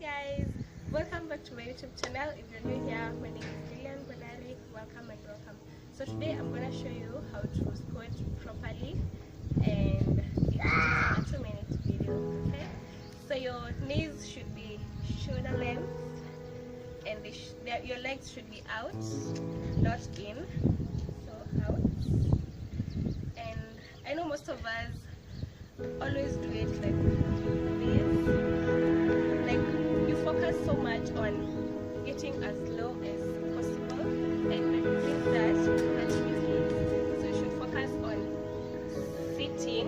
guys, welcome back to my YouTube channel. If you're new here, my name is Lilian Bonari. Welcome and welcome. So today I'm gonna show you how to squat properly, and it's a 2-minute video. Okay, so your knees should be shoulder length, and your legs should be out, not in. So out. And I know most of us always do it like this. Like, you focus so much on getting as low as possible, and with that you hurt your knees. So you should focus on sitting,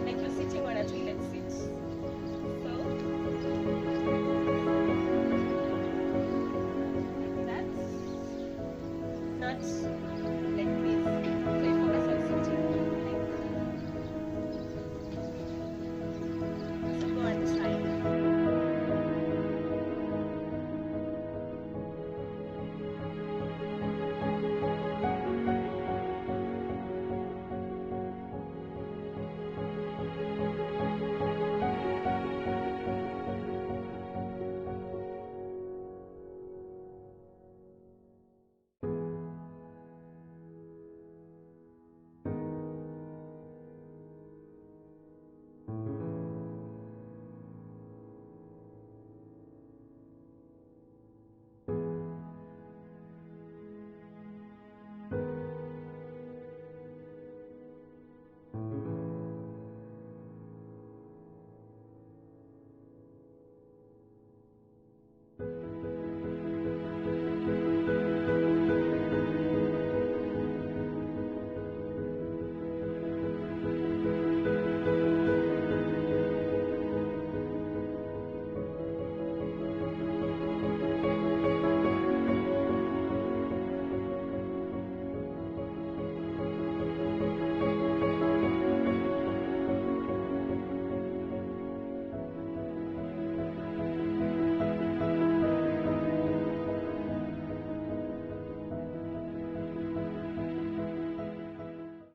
like you're sitting on a toilet seat. So like that, not like this. So you focus on sitting like that. So go and try.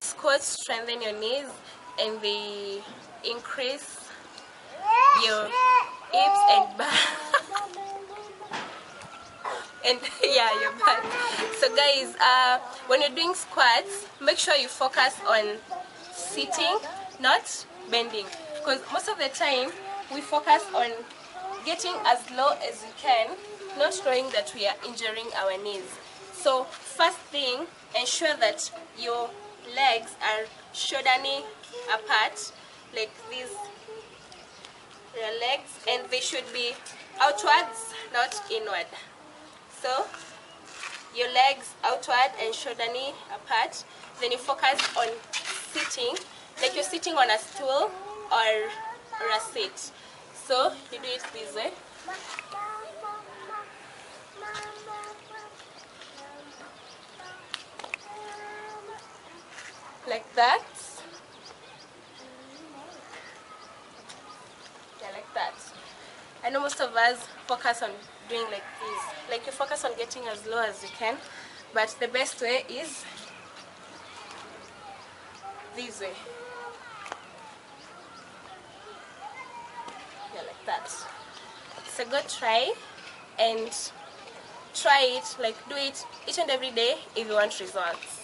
Squats strengthen your knees, and they increase your hips and back and yeah, your back. So guys, when you're doing squats, make sure you focus on sitting, not bending, because most of the time we focus on getting as low as you can, not knowing that we are injuring our knees. So first thing, ensure that your legs are shoulder knee apart, like these, your legs, and they should be outwards, not inward. So your legs outward and shoulder knee apart. Then you focus on sitting, like you're sitting on a stool or a seat. So you do it this way. Like that. Yeah, like that. I know most of us focus on doing like this. Like, you focus on getting as low as you can, but the best way is this way. Yeah, like that. So go try and try it, like do it each and every day if you want results.